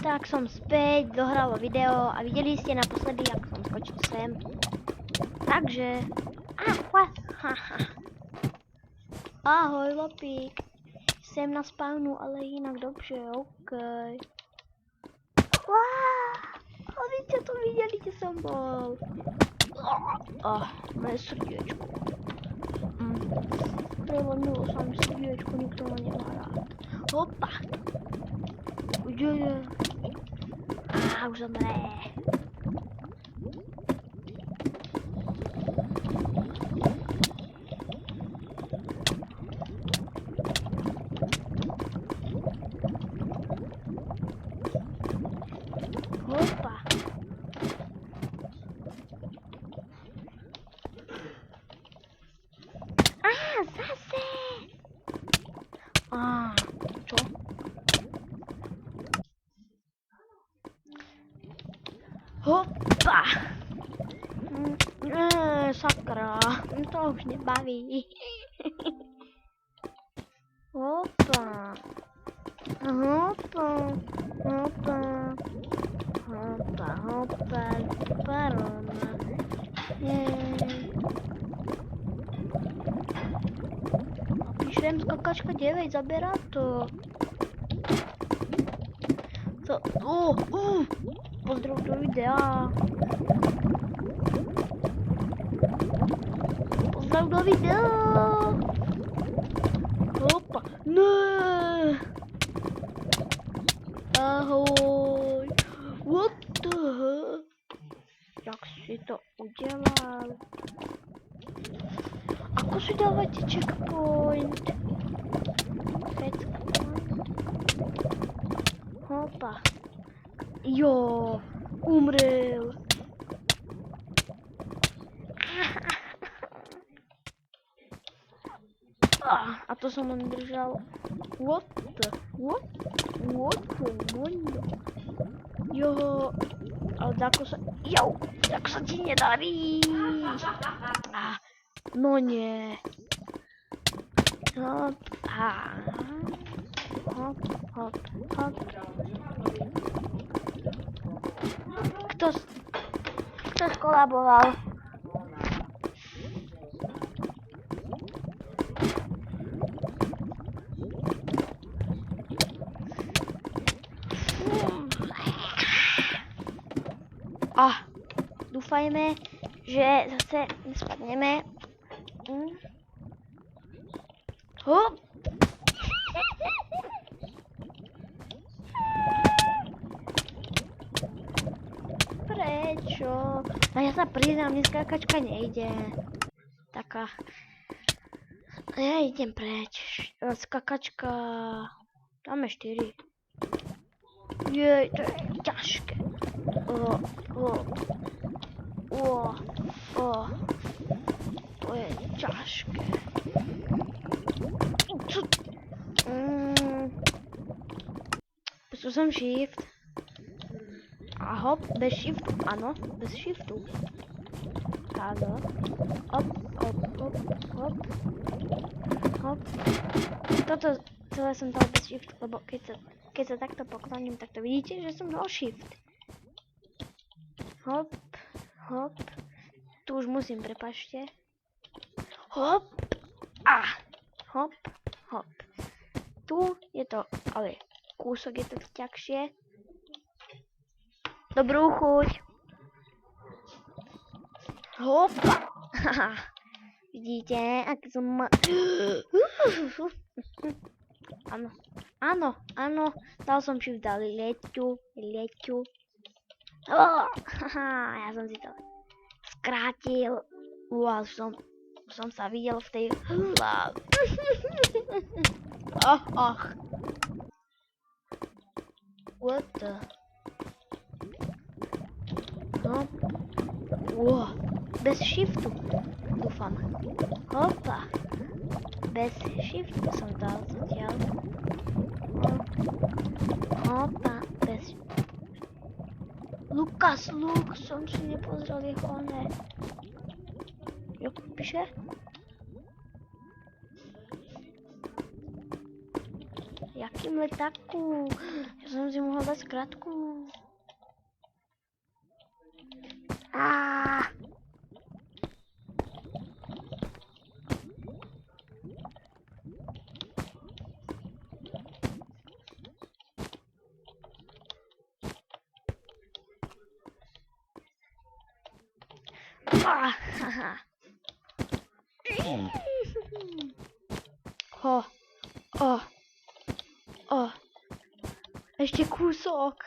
Tak som späť, dohralo video a videli ste naposledy, jak som skočil sem. Takže... Ahoj, Lopík. Jsem na spawnu, ale jinak dobře, okej. A vy ste to videli, kde som bol. Moje srdiečko. Prevodnilo sa mi srdiečko, nikto ma nemá rád. Hopa. Kde je? Už zomré. Hopa. Zase. Čo? Hopa. Sakra, to už nebaví. Hopa. Hopa. Hopa. Hopa, hopa, parona. Píšem skakačka 9, zaberá to. Pozdrav do videa. Pozdrav do videa. Hopa, ne. Ahoj. What the hell? Jak si to udělal? Ako si dávate checkpoint? Hopa. Jo, umrel. A to som on držal. What? Jo, ale ako sa... ako sa ti nedarí. No nie. Hop. Kto skolaboval? Dúfajme, že zase nespadneme. Hop! Prečo? A ja sa priznám, mne skákačka nejde. Taká. A ja idem preč. Skákačka... Tam je 4. Jej, to je ťažké. To je ťažké. Pustil som shift. A hop, bez shiftu, áno, bez shiftu. Áno. Hop. Toto celé som dal bez shiftu, lebo keď sa takto pokloním, tak to vidíte, že som dal shift. Hop. Tu už musím, prepáčte. Hop. Hop. Tu je to, ale kúsok je to ťažšie. Dobrú chuť. Hop. Vidíte, ak som ma... Áno. Dal som shift, dali leťu. Ja som si to skrátil. Som sa videl v tej... What the... Bez shiftu. Dúfam. Hopa. Bez shiftu som dal zatiaľ. Hopa. Bez... Lukas, som si nepozrel jeho oné. Jak píše? Jakým letaku? Ja som si mohol dať krátku. Ah. Ah, haha. Ho. Ešte kúsok.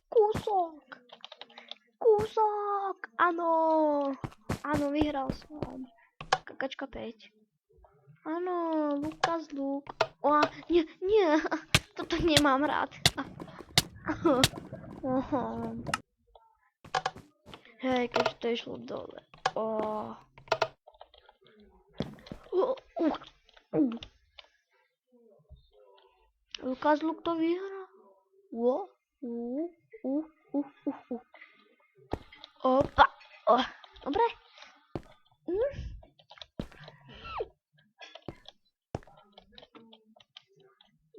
Kúsok. Áno, vyhral som. Kakačka 5. Áno, Lukas Luk. Nie. Toto nemám rád. Hej, keď to išlo dole. Lukas Luk to vyhrá. Opa. Dobre.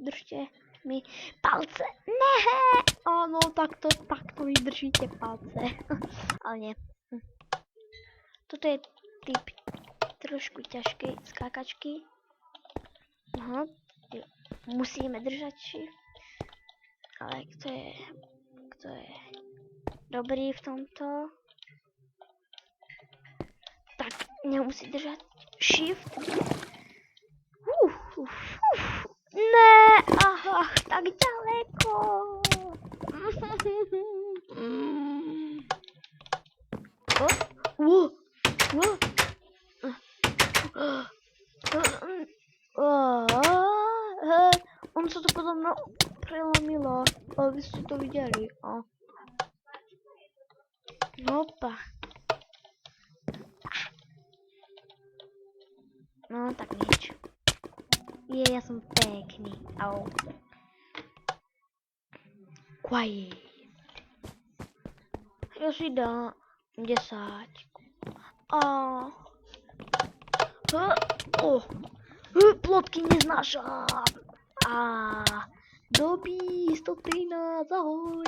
Držte mi palce. Ne. Áno, takto mi držíte palce. Ale nie. Toto je typ trošku ťažkej skákačky. Aha. Musíme držať shift. Ale kto je dobrý v tomto, tak nemusí držať shift. Ne, tak ďaleko. On sa to podobno prelomilo, ale vy ste to videli. Opa. No tak nič. Ja som pekný. Au. Quiet. Ja si dám 10. Plotky neznášam. Dobí, 113, ahoj.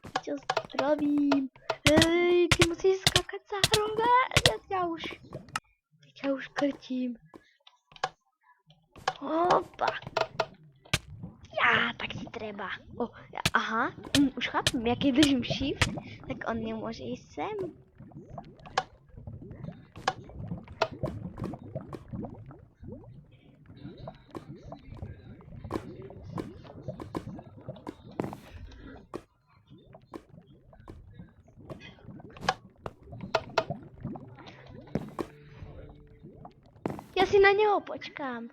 Ja ťa zdravím. Hej, ty musíš skakať za hrobe. Ja ťa už krtím. Opa. Tak ti treba. Aha, už chápem, ja keď držím shift, tak on nemôže ísť sem. Ja si na neho počkám.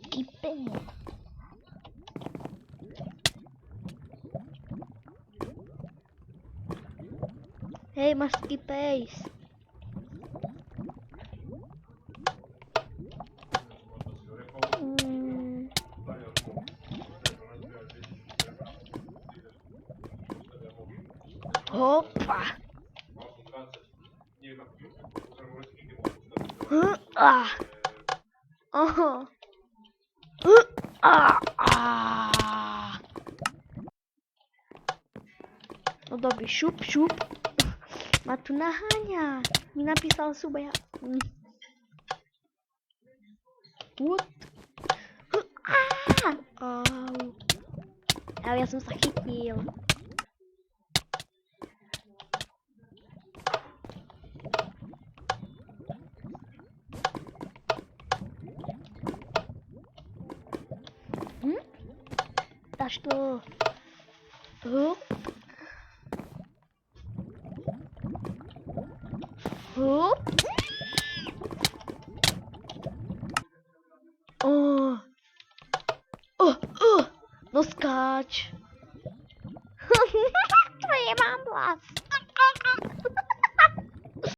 Skipem. Hej, máš skip pace. Hopa. No dobrý, šup. Ma tu naháňa. Mi napísal Subaja. What? Ale ja som sa chytil. Dáš to. Hup. No skáč.